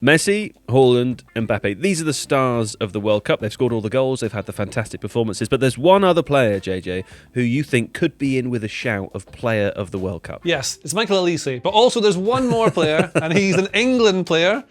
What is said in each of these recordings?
Messi, Haaland, Mbappe. These are the stars of the World Cup. They've scored all the goals. They've had the fantastic performances. But there's one other player, JJ, who you think could be in with a shout of player of the World Cup. Yes, it's Michael Olise. But also there's one more player, and he's an England player,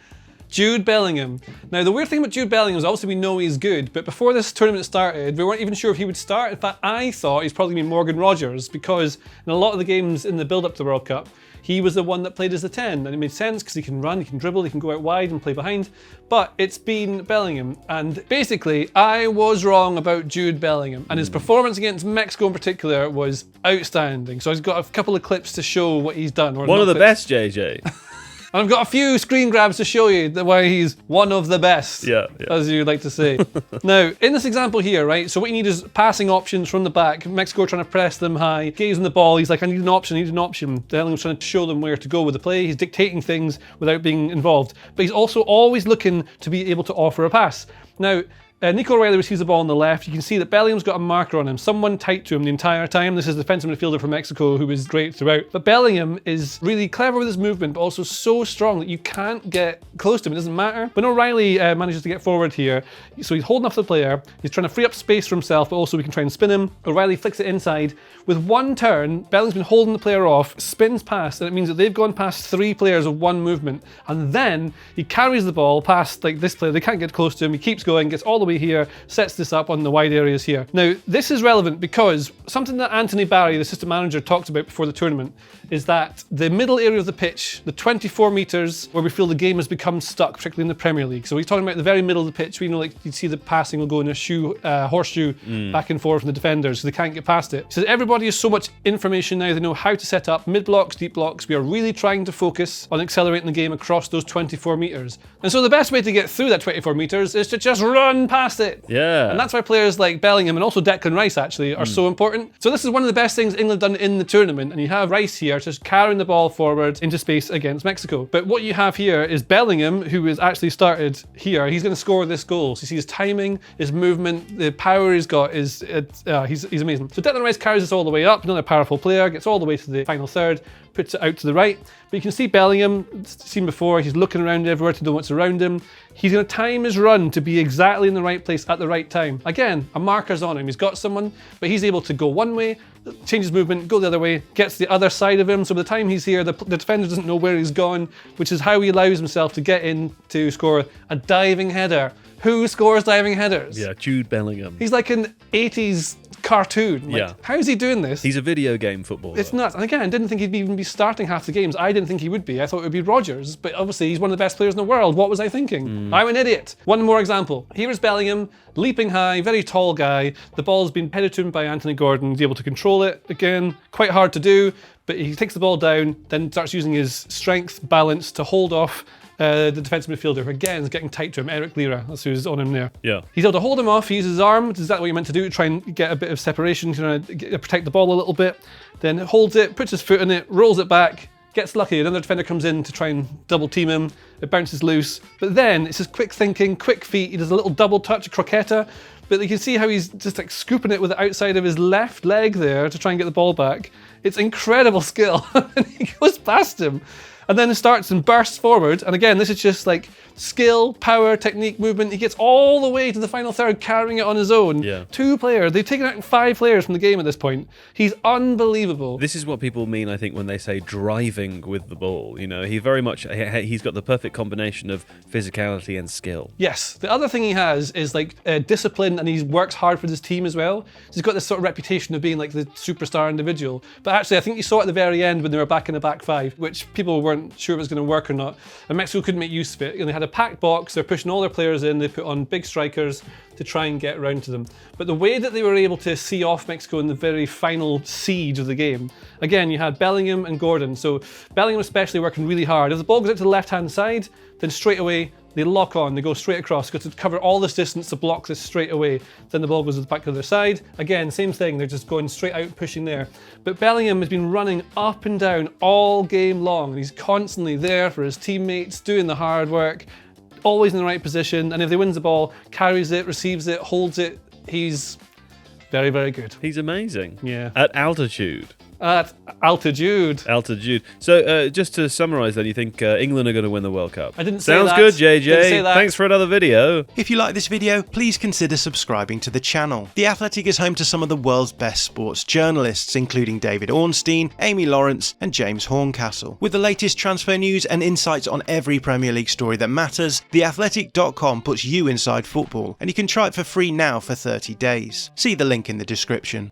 Jude Bellingham. Now, the weird thing about Jude Bellingham is obviously we know he's good, but before this tournament started, we weren't even sure if he would start. In fact, I thought he's probably going to be Morgan Rogers, because in a lot of the games in the build-up to the World Cup, he was the one that played as a 10, and it made sense because he can run, he can dribble, he can go out wide and play behind, but it's been Bellingham. And basically, I was wrong about Jude Bellingham, and his performance against Mexico in particular was outstanding. So I've got a couple of clips to show what he's done. One of the best, JJ. And I've got a few screen grabs to show you why he's one of the best, yeah. as you like to say. Now, in this example here, right, so what you need is passing options from the back. Mexico are trying to press them high. Gazing the ball, he's like, I need an option, I need an option. Bellingham's trying to show them where to go with the play. He's dictating things without being involved. But he's also always looking to be able to offer a pass. Now, Nico O'Reilly receives the ball on the left. You can see that Bellingham's got a marker on him, someone tight to him the entire time. This is the defensive midfielder from Mexico who is great throughout. But Bellingham is really clever with his movement, but also so strong that you can't get close to him. It doesn't matter. When O'Reilly manages to get forward here, so he's holding off the player, he's trying to free up space for himself, but also we can try and spin him. O'Reilly flicks it inside. With one turn, Bellingham's been holding the player off, spins past, and it means that they've gone past 3 players with one movement. And then he carries the ball past like this player. They can't get close to him. He keeps going, gets all the way here, sets this up on the wide areas here. Now, this is relevant because something that Anthony Barry, the assistant manager, talked about before the tournament is that the middle area of the pitch, the 24 metres where we feel the game has become stuck, particularly in the Premier League. So he's talking about the very middle of the pitch. We know, like, you see the passing will go in a horseshoe back and forth from the defenders, so they can't get past it. He says everybody has so much information now, they know how to set up mid blocks, deep blocks. We are really trying to focus on accelerating the game across those 24 metres. And so the best way to get through that 24 metres is to just run past it. Yeah. And that's why players like Bellingham and also Declan Rice actually are so important. So this is one of the best things England have done in the tournament, and you have Rice here just carrying the ball forward into space against Mexico. But what you have here is Bellingham, who has actually started here. He's going to score this goal. So you see his timing, his movement, the power he's got is he's amazing. So Declan Rice carries this all the way up, another powerful player, gets all the way to the final third, puts it out to the right. But you can see Bellingham, seen before, he's looking around everywhere to know what's around him. He's going to time his run to be exactly in the right place at the right time. Again, a marker's on him. He's got someone, but he's able to go one way, change his movement, go the other way, gets the other side of him. So by the time he's here, the defender doesn't know where he's gone, which is how he allows himself to get in to score a diving header. Who scores diving headers? Yeah, Jude Bellingham. He's like an 80s cartoon. Like, yeah. How is he doing this? He's a video game footballer. It's nuts. And again, I didn't think he'd even be starting half the games. I didn't think he would be. I thought it would be Rogers, but obviously he's one of the best players in the world. What was I thinking? I'm an idiot. One more example. Here is Bellingham, leaping high, very tall guy. The ball's been headed to him by Anthony Gordon. He's able to control it. Again, quite hard to do, but he takes the ball down, then starts using his strength, balance to hold off the defensive midfielder, who again is getting tight to him, Eric Lira, that's who's on him there. Yeah. He's able to hold him off, he uses his arm, which is exactly what you're meant to do, to try and get a bit of separation, protect the ball a little bit, then holds it, puts his foot in it, rolls it back, gets lucky, another defender comes in to try and double team him, it bounces loose, but then it's just quick thinking, quick feet, he does a little double touch, croqueta, but you can see how he's just like scooping it with the outside of his left leg there to try and get the ball back. It's incredible skill, and he goes past him. And then it starts and bursts forward. And again, this is just like skill, power, technique, movement. He gets all the way to the final third, carrying it on his own. Yeah. 2 players. They've taken out 5 players from the game at this point. He's unbelievable. This is what people mean, I think, when they say driving with the ball. You know, he very much, he's got the perfect combination of physicality and skill. Yes. The other thing he has is like discipline, and he works hard for his team as well. So he's got this sort of reputation of being like the superstar individual. But actually, I think you saw at the very end when they were back in the back 5, which people weren't sure if it was going to work or not, and Mexico couldn't make use of it. And they had a packed box, they're pushing all their players in, they put on big strikers to try and get around to them. But the way that they were able to see off Mexico in the very final siege of the game, again, you had Bellingham and Gordon. So Bellingham especially working really hard. If the ball goes out to the left-hand side, then straight away they lock on, they go straight across, got to cover all this distance to block this straight away. Then the ball goes to the back of their side. Again, same thing, they're just going straight out, pushing there. But Bellingham has been running up and down all game long, and he's constantly there for his teammates, doing the hard work, always in the right position, and if they wins the ball, carries it, receives it, holds it. He's very, very good. He's amazing. Yeah. At altitude. at altitude. Altitude. So, just to summarise then, you think England are going to win the World Cup? I didn't say Sounds that. good, JJ. Didn't say that. Thanks for another video. If you like this video, please consider subscribing to the channel. The Athletic is home to some of the world's best sports journalists, including David Ornstein, Amy Lawrence and James Horncastle. With the latest transfer news and insights on every Premier League story that matters, theathletic.com puts you inside football, and you can try it for free now for 30 days. See the link in the description.